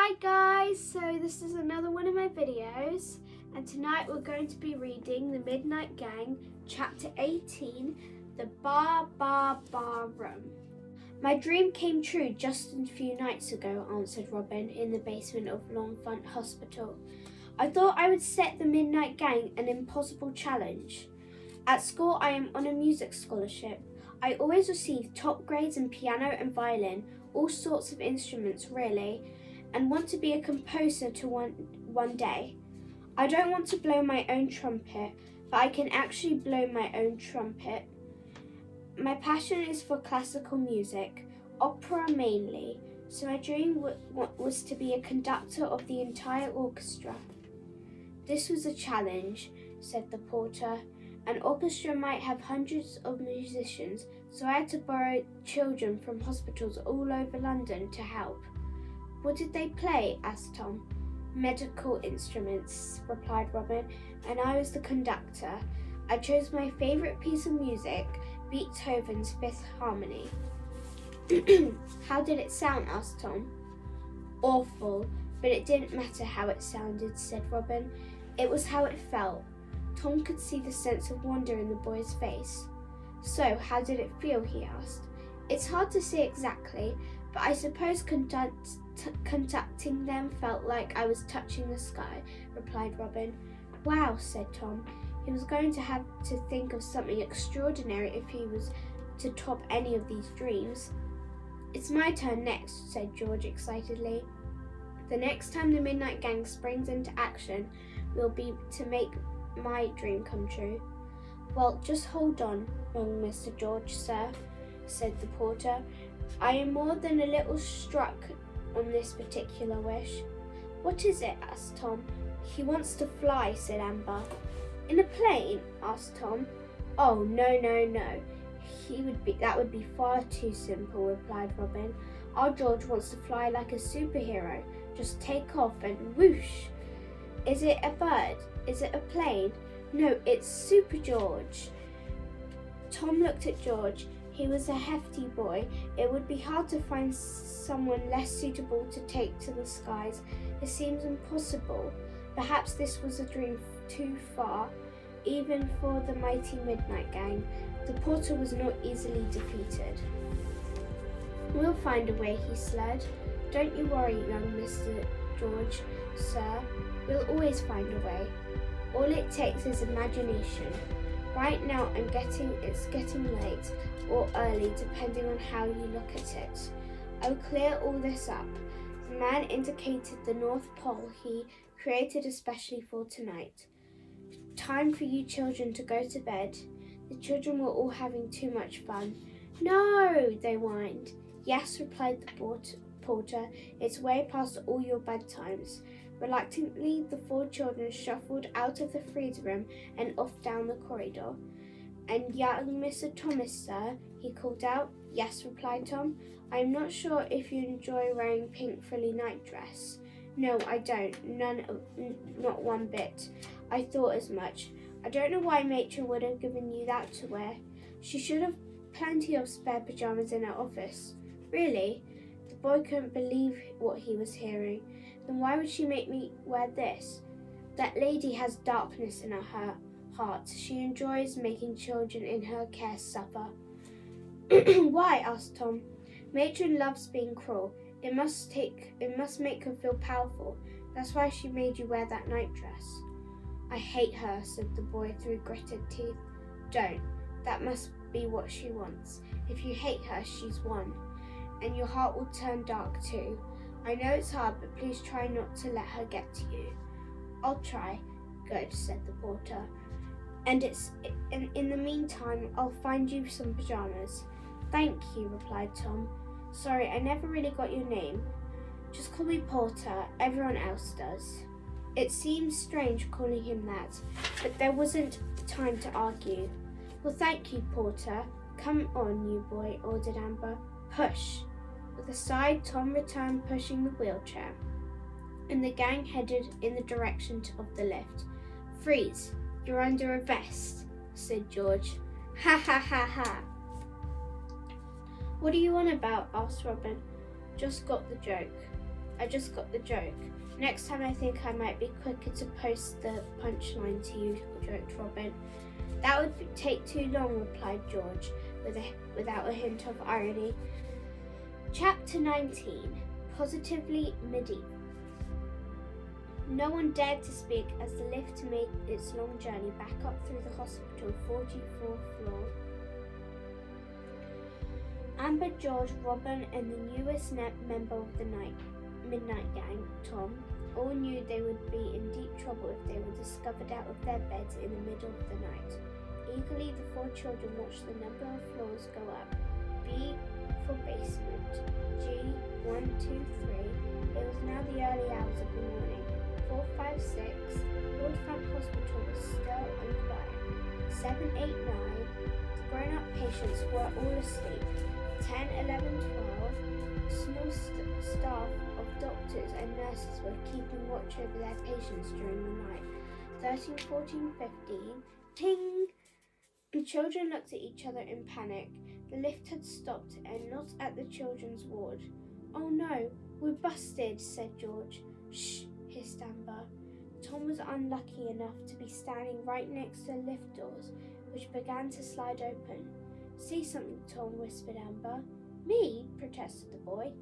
Hi guys, so this is another one of my videos, and tonight we're going to be reading The Midnight Gang, Chapter 18, The Bar Room. My dream came true just a few nights ago, answered Robin, in the basement of Longfront Hospital. I thought I would set the Midnight Gang an impossible challenge. At school I am on a music scholarship. I always receive top grades in piano and violin, all sorts of instruments really, and want to be a composer to one day. I don't want to blow my own trumpet, but I can actually blow my own trumpet. My passion is for classical music, opera mainly, so my dream was to be a conductor of the entire orchestra. This was a challenge, said the porter. An orchestra might have hundreds of musicians, so I had to borrow children from hospitals all over London to help. What did they play? Asked Tom. Medical instruments, replied Robin, and I was the conductor. I chose my favourite piece of music, Beethoven's Fifth Harmony. How did it sound? Asked Tom. Awful, but it didn't matter how it sounded, said Robin. It was how it felt. Tom could see the sense of wonder in the boy's face. So, how did it feel? He asked. It's hard to say exactly, but I suppose conducting them felt like I was touching the sky, replied Robin. Wow, said Tom. He was going to have to think of something extraordinary if he was to top any of these dreams. It's my turn next, said George excitedly. The next time the Midnight Gang springs into action will be to make my dream come true. Well, just hold on, young Mr. George, sir, said the porter. I am more than a little struck on this particular wish. What is it? Asked Tom. He wants to fly, said Amber. In a plane? Asked Tom. Oh, no. That would be far too simple, replied Robin. Our George wants to fly like a superhero. Just take off and whoosh. Is it a bird? Is it a plane? No, it's Super George. Tom looked at George. He was a hefty boy. It would be hard to find someone less suitable to take to the skies. It seems impossible. Perhaps this was a dream too far, even for the mighty Midnight Gang. The porter was not easily defeated. We'll find a way, he slurred. Don't you worry, young Mr. George, sir. We'll always find a way. All it takes is imagination. Right now it's getting late or early, depending on how you look at it. I'll clear all this up. The man indicated the North Pole he created especially for tonight. Time for you children to go to bed. The children were all having too much fun. No, they whined. Yes, replied the porter. It's way past all your bedtimes. Reluctantly, the four children shuffled out of the freezer room and off down the corridor. And young Mr. Thomas, sir, he called out. Yes, replied Tom. I am not sure if you enjoy wearing pink frilly nightdress. No, I don't. Not one bit. I thought as much. I don't know why Matron would have given you that to wear. She should have plenty of spare pajamas in her office. Really? The boy couldn't believe what he was hearing. Then why would she make me wear this? That lady has darkness in her heart. She enjoys making children in her care suffer. Why? Asked Tom. Matron loves being cruel. It must make her feel powerful. That's why she made you wear that nightdress. I hate her, said the boy through gritted teeth. Don't. That must be what she wants. If you hate her, she's won. And your heart will turn dark too. I know it's hard, but please try not to let her get to you. I'll try. Good, said the porter. And in the meantime, I'll find you some pajamas. Thank you, replied Tom. Sorry, I never really got your name. Just call me Porter. Everyone else does. It seemed strange calling him that, but there wasn't time to argue. Well, thank you, Porter. Come on, you boy, ordered Amber. Push. With a sigh, Tom returned pushing the wheelchair, and the gang headed in the direction of the lift. Freeze! You're under arrest, said George. Ha ha ha ha. What are you on about? Asked Robin. Just got the joke. I just got the joke. Next time I think I might be quicker to post the punchline to you, joked Robin. That would take too long, replied George, without a hint of irony. Chapter 19. Positively Medieval. No one dared to speak as the lift made its long journey back up through the hospital 44th floor. Amber, George, Robin, and the newest member of the Midnight Gang, Tom, all knew they would be in deep trouble if they were discovered out of their beds in the middle of the night. Eagerly, the four children watched the number of floors go up. B for basement. G, 1, 2, 3. It was now the early hours of the morning. 4, 5, 6. Lord Front Hospital was still and quiet. 7, 8, 9. The grown-up patients were all asleep. 10, 11, 12. Small staff of doctors and nurses were keeping watch over their patients during the night. 13, 14, 15. Ting! The children looked at each other in panic. The lift had stopped and not at the children's ward. Oh no, we're busted, said George. Shh, hissed Amber. Tom was unlucky enough to be standing right next to the lift doors, which began to slide open. See something, Tom, whispered Amber. Me? Protested the boy.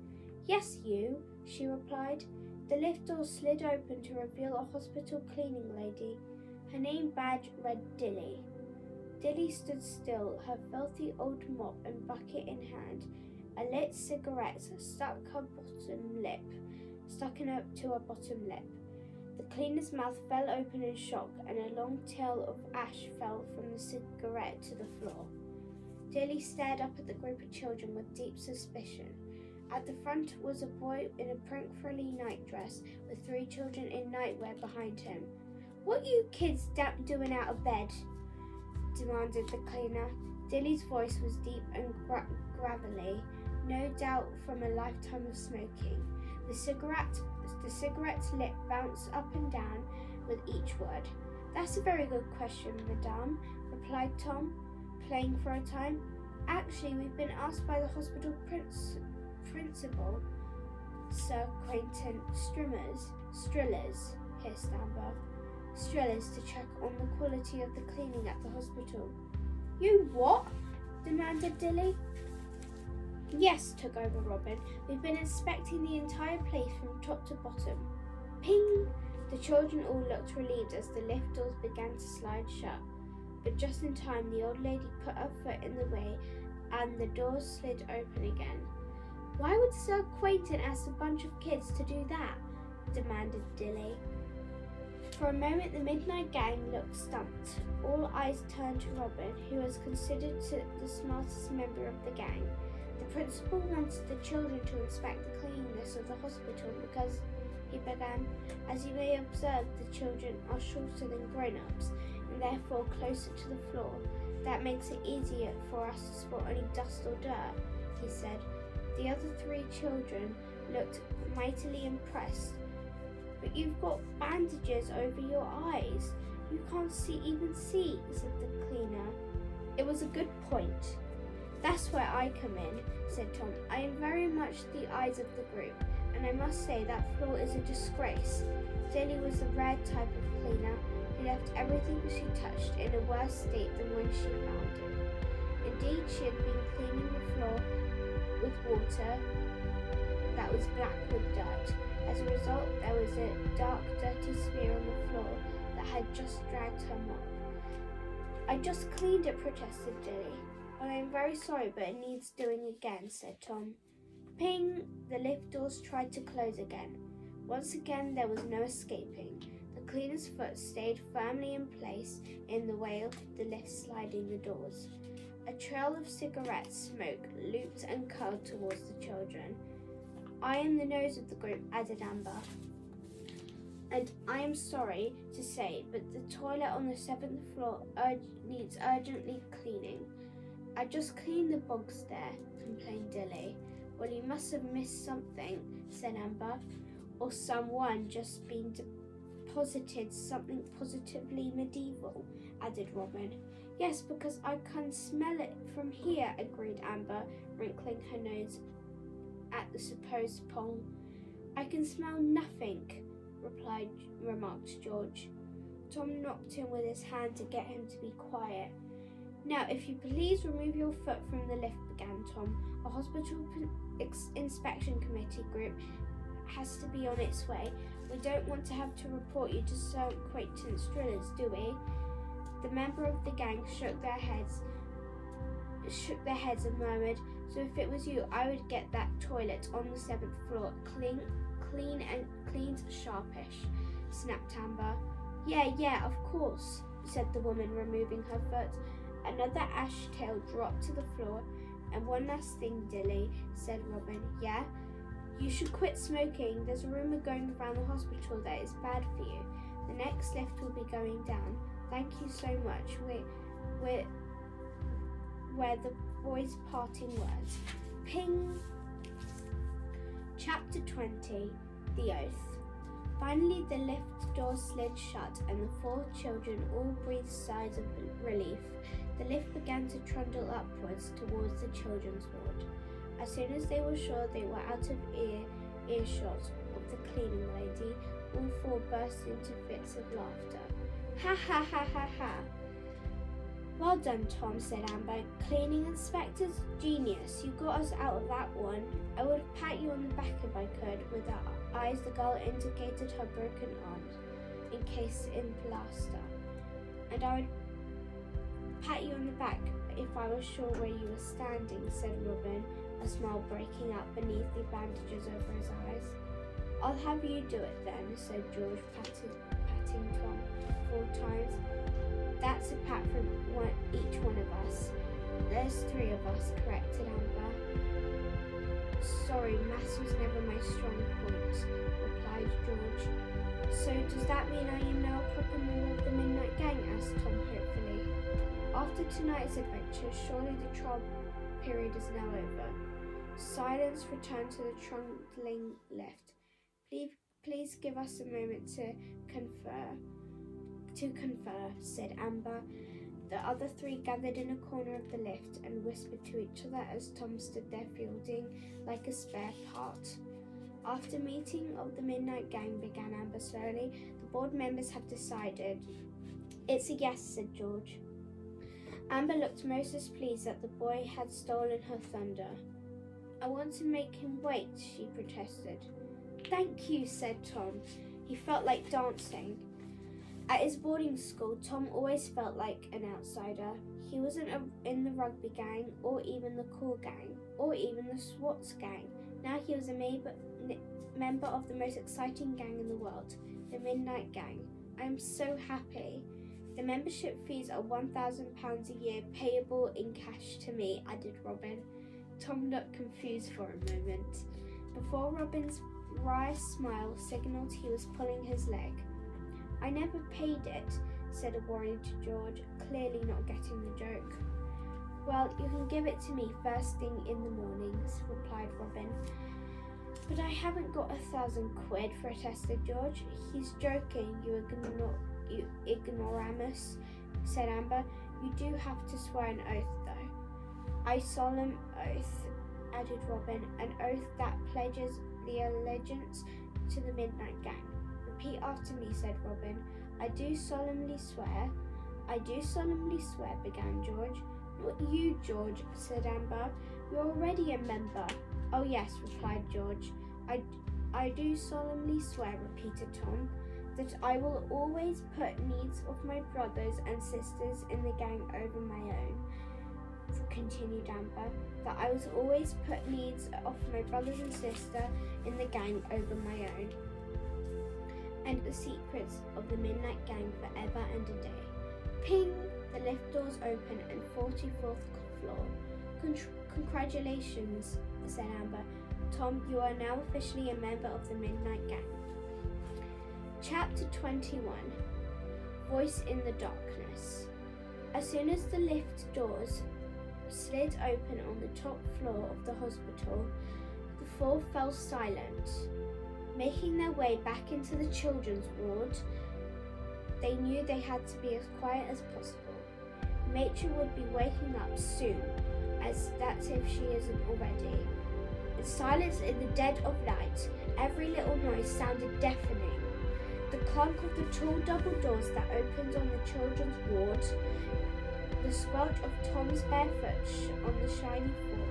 Yes, you, she replied. The lift door slid open to reveal a hospital cleaning lady. Her name badge read Dilly. Dilly stood still, her filthy old mop and bucket in hand, a lit cigarette stuck to her bottom lip. The cleaner's mouth fell open in shock, and a long tail of ash fell from the cigarette to the floor. Dilly stared up at the group of children with deep suspicion. At the front was a boy in a pink-frilly nightdress with 3 children in nightwear behind him. What you kids doing out of bed? Demanded the cleaner. Dilly's voice was deep and gravelly, no doubt from a lifetime of smoking. The cigarette's lip bounced up and down with each word. That's a very good question, madame, replied Tom, playing for a time. Actually, we've been asked by the hospital principal, Sir Quentin Strillers, hissed Amber. Strillers to check on the quality of the cleaning at the hospital. You what? Demanded Dilly. Yes, took over Robin. We've been inspecting the entire place from top to bottom. Ping! The children all looked relieved as the lift doors began to slide shut. But just in time, the old lady put her foot in the way and the doors slid open again. Why would Sir Quentin ask a bunch of kids to do that? Demanded Dilly. For a moment, the Midnight Gang looked stumped. All eyes turned to Robin, who was considered the smartest member of the gang. The principal wanted the children to inspect the cleanliness of the hospital because, he began, as you may observe, the children are shorter than grown-ups and therefore closer to the floor. That makes it easier for us to spot any dust or dirt, he said. The other 3 children looked mightily impressed. But you've got bandages over your eyes. You can't even see, said the cleaner. It was a good point. That's where I come in, said Tom. I am very much the eyes of the group, and I must say that floor is a disgrace. Dilly was the rare type of cleaner who left everything she touched in a worse state than when she found it. Indeed, she had been cleaning the floor with water that was black with dirt. As a result, there was a dark, dirty smear on the floor that had just dragged her mop. I just cleaned it, protested Dilly. Well, I am very sorry, but it needs doing again, said Tom. Ping! The lift doors tried to close again. Once again, there was no escaping. The cleaner's foot stayed firmly in place in the way of the lift sliding the doors. A trail of cigarette smoke looped and curled towards the children. I am the nose of the group, added Amber. And I am sorry to say, but the toilet on the 7th floor needs urgently cleaning. I just cleaned the bogs there, complained Dilly. Well, you must have missed something, said Amber. Or someone just been deposited something positively medieval, added Robin. Yes, because I can smell it from here, agreed Amber, wrinkling her nose at the supposed pong. I can smell nothing, remarked George. Tom knocked him with his hand to get him to be quiet. Now, if you please remove your foot from the lift, began Tom. A hospital inspection committee group has to be on its way. We don't want to have to report you to Sir Quentin's drillers, do we? The member of the gang shook their heads and murmured, so if it was you, I would get that toilet on the 7th floor cleaned sharpish, snapped Amber. Yeah, of course, said the woman, removing her foot. Another ashtray dropped to the floor. And one last thing, Dilly, said Robin. Yeah? You should quit smoking. There's a rumour going around the hospital that it's bad for you. The next lift will be going down. Thank you so much. Were the boys' parting words. Ping! Chapter 20. The Oath. Finally, the lift door slid shut and the 4 children all breathed sighs of relief. The lift began to trundle upwards towards the children's ward. As soon as they were sure they were out of earshot of the cleaning lady, all 4 burst into fits of laughter. Ha ha ha ha ha! Well done, Tom, said Amber. Cleaning inspector's genius. You got us out of that one. I would pat you on the back if I could. With her eyes, the girl indicated her broken arms, encased in plaster. And I would pat you on the back if I was sure where you were standing, said Robin, a smile breaking out beneath the bandages over his eyes. I'll have you do it then, said George, patting Tom 4 times. That's a pat from each one of us. There's 3 of us, corrected Amber. Sorry, maths was never my strong point, replied George. So does that mean I am now a proper member of the Midnight Gang? Asked Tom hopefully. After tonight's adventure, surely the trial period is now over. Silence returned to the trundling lift. Please give us a moment to confer, said Amber. The other 3 gathered in a corner of the lift and whispered to each other as Tom stood there fielding like a spare part. After meeting of the Midnight Gang, began Amber slowly, the board members have decided. It's a yes, said George. Amber looked most displeased that the boy had stolen her thunder. I want to make him wait, she protested. Thank you, said Tom. He felt like dancing. At his boarding school, Tom always felt like an outsider. He wasn't in the rugby gang, or even the cool gang, or even the SWATs gang. Now he was a member of the most exciting gang in the world, the Midnight Gang. I am so happy. The membership fees are £1,000 a year, payable in cash to me, added Robin. Tom looked confused for a moment, before Robin's wry smile signalled he was pulling his leg. I never paid it, said a worried George, clearly not getting the joke. Well, you can give it to me first thing in the mornings, replied Robin. But I haven't got £1,000, protested George. He's joking, you ignoramus, said Amber. You do have to swear an oath, though. I solemn oath, added Robin, an oath that pledges the allegiance to the Midnight Gang. Repeat after me, said Robin. I do solemnly swear, began George. Not you, George, said Amber. You're already a member. Oh yes, replied George. I do solemnly swear, repeated Tom, that I will always put needs of my brothers and sisters in the gang over my own, continued Amber, that I will always put needs of my brothers and sister in the gang over my own, and the secrets of the Midnight Gang forever and a day. Ping! The lift doors open and 44th floor. Congratulations, said Amber. Tom, you are now officially a member of the Midnight Gang. Chapter 21. Voice in the Darkness. As soon as the lift doors slid open on the top floor of the hospital, the 4 fell silent. Making their way back into the children's ward, they knew they had to be as quiet as possible. Matron would be waking up soon, as that's if she isn't already, The silence in the dead of night. Every little noise sounded deafening. The clunk of the tall double doors that opened on the children's ward. The squelch of Tom's bare foot on the shiny floor.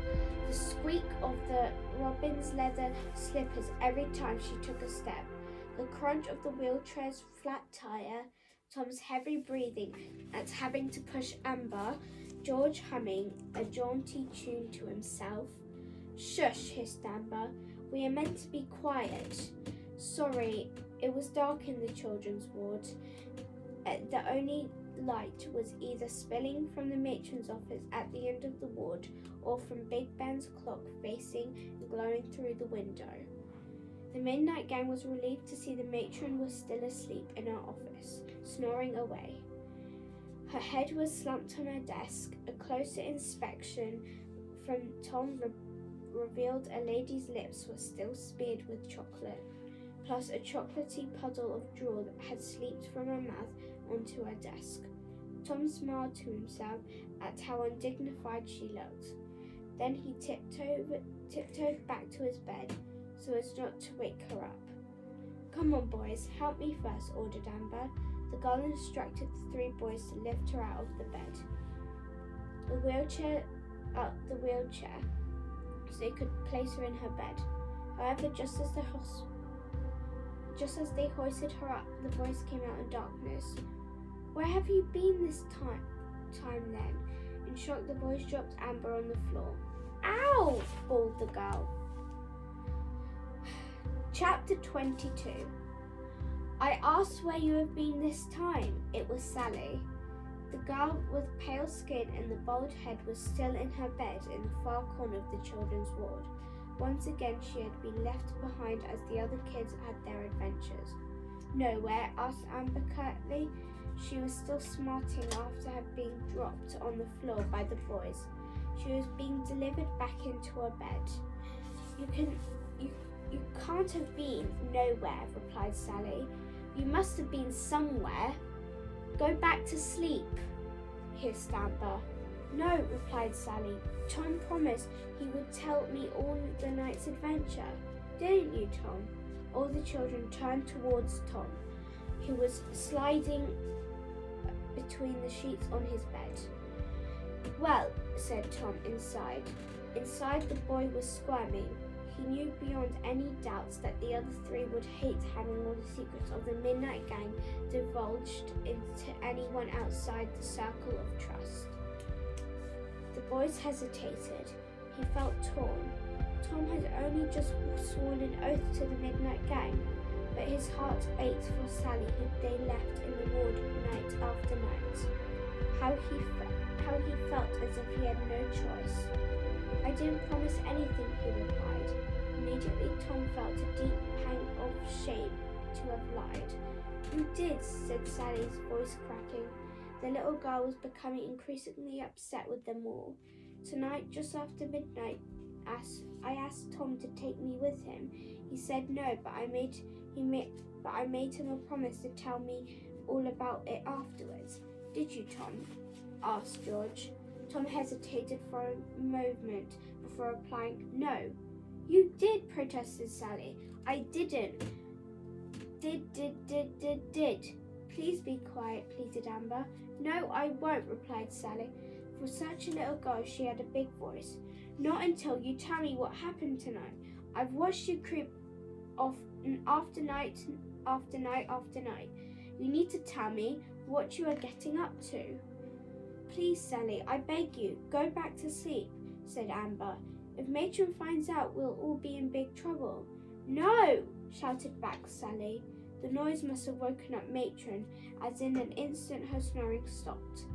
The squeak of the Robin's leather slippers every time she took a step. The crunch of the wheelchair's flat tire. Tom's heavy breathing at having to push Amber. George humming a jaunty tune to himself. Shush, hissed Amber. We are meant to be quiet. Sorry, it was dark in the children's ward. The only light was either spilling from the matron's office at the end of the ward or from Big Ben's clock facing and glowing through the window. The midnight gang was relieved to see the matron was still asleep in her office, snoring away. Her head was slumped on her desk. A closer inspection from Tom revealed a lady's lips were still smeared with chocolate, plus a chocolatey puddle of drool that had slipped from her mouth onto her desk. Tom smiled to himself at how undignified she looked. Then he tiptoed back to his bed so as not to wake her up. Come on, boys, help me first, ordered Amber. The girl instructed the three boys to lift her out of the bed. The wheelchair so they could place her in her bed. However, just as they hoisted her up, the voice came out in darkness. Where have you been this time then? In shock, the boys dropped Amber on the floor. Ow! Bawled the girl. Chapter 22. I asked where you have been this time. It was Sally. The girl with pale skin and the bald head was still in her bed in the far corner of the children's ward. Once again she had been left behind as the other kids had their adventures. Nowhere? Asked Amber curtly. She was still smarting after being dropped on the floor by the boys. She was being delivered back into her bed. You can't have been nowhere, replied Sally. You must have been somewhere. Go back to sleep, hissed Amber. No, replied Sally. Tom promised he would tell me all the night's adventure. Didn't you, Tom? All the children turned towards Tom, who was sliding between the sheets on his bed. Well, said Tom inside. Inside, the boy was squirming. He knew beyond any doubts that the other three would hate having all the secrets of the Midnight Gang divulged into anyone outside the circle of trust. The boys hesitated. He felt torn. Tom had only just sworn an oath to the Midnight Gang, but his heart ached for Sally, whom they left in the ward night after night. How he felt as if he had no choice. I didn't promise anything, he replied. Immediately Tom felt a deep pang of shame to have lied. You did, said Sally's voice cracking. The little girl was becoming increasingly upset with them all. Tonight, just after midnight, I asked Tom to take me with him. He said no, but I made him a promise to tell me all about it afterwards. Did you, Tom? Asked George. Tom hesitated for a moment before replying, No. You did, protested Sally. I didn't. Did. Please be quiet, pleaded Amber. No, I won't, replied Sally. For such a little girl, she had a big voice. Not until you tell me what happened tonight. I've watched you creep off after night after night after night. You need to tell me what you are getting up to. Please, Sally, I beg you, go back to sleep, said Amber. If Matron finds out, we'll all be in big trouble. No, shouted back Sally. The noise must have woken up Matron, as in an instant her snoring stopped.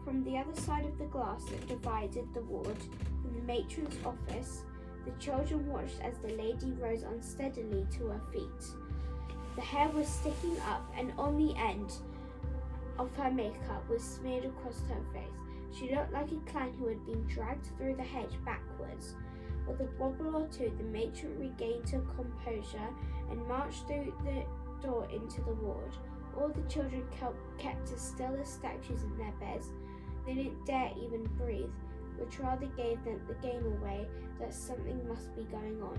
From the other side of the glass that divided the ward from the matron's office, the children watched as the lady rose unsteadily to her feet. The hair was sticking up, and on the end of her makeup was smeared across her face. She looked like a clown who had been dragged through the hedge backwards. With a wobble or two, the matron regained her composure and marched through the door into the ward. All the children kept as still as statues in their beds. They didn't dare even breathe. which rather gave them the game away that something must be going on.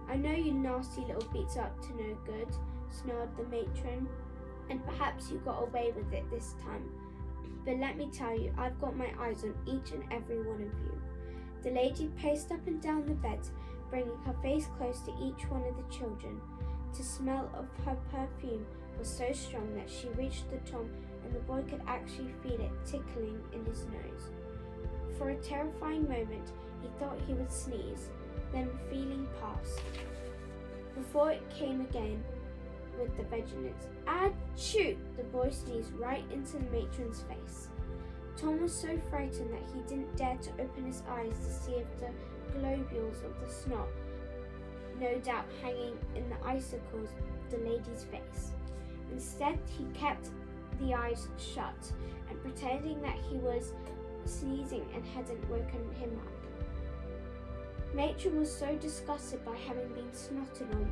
"I know you nasty little beats up to no good," snarled the matron, "and perhaps you got away with it this time. But let me tell you, I've got my eyes on each and every one of you." The lady paced up and down the bed, bringing her face close to each one of the children. The smell of her perfume was so strong that she reached to Tom, and the boy could actually feel it tickling in his nose. For a terrifying moment, he thought he would sneeze, then feeling passed, before it came again with the vigilance. "Achoo!" The boy sneezed right into the matron's face. Tom was so frightened that he didn't dare to open his eyes to see if the globules of the snot, no doubt hanging in the icicles of the lady's face. Instead, he kept the eyes shut and pretending that he was sneezing and hadn't woken him up. Matron was so disgusted by having been snotted on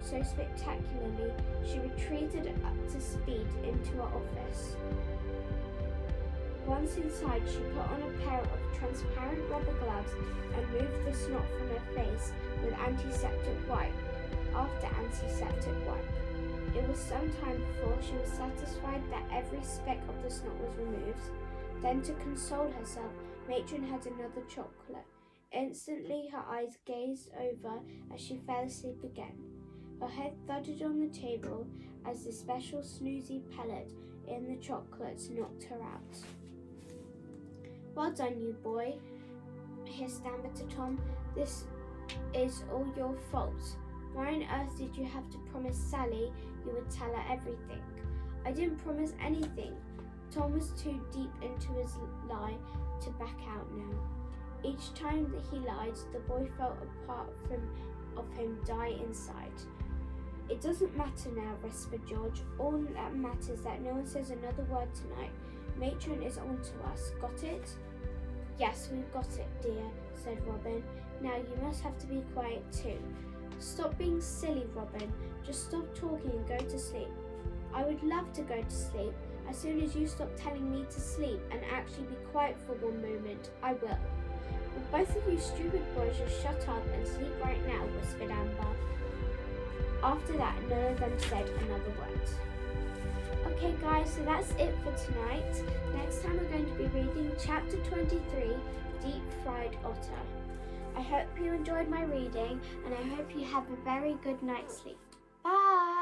so spectacularly, she retreated up to speed into her office. Once inside, she put on a pair of transparent rubber gloves and moved the snot from her face with antiseptic wipe after antiseptic wipe. It was some time before she was satisfied that every speck of the snot was removed. Then, to console herself, Matron had another chocolate. Instantly, her eyes gazed over as she fell asleep again. Her head thudded on the table as the special snoozy pellet in the chocolates knocked her out. "Well done, you boy," hissed Amber to Tom. "This is all your fault. Why on earth did you have to promise Sally you would tell her everything?" "I didn't promise anything." Tom was too deep into his lie to back out now. Each time that he lied, the boy felt a part of him die inside. "It doesn't matter now," whispered George. "All that matters is that no one says another word tonight. Matron is on to us. Got it?" "Yes, we've got it, dear," said Robin. "Now you must have to be quiet too." "Stop being silly, Robin. Just stop talking and go to sleep." "I would love to go to sleep. As soon as you stop telling me to sleep and actually be quiet for one moment, I will." "Well, both of you stupid boys just shut up and sleep right now," whispered Amber. After that, none of them said another word. Okay guys, so that's it for tonight. Next time we're going to be reading chapter 23, Deep Fried Otter. I hope you enjoyed my reading and I hope you have a very good night's sleep. Bye!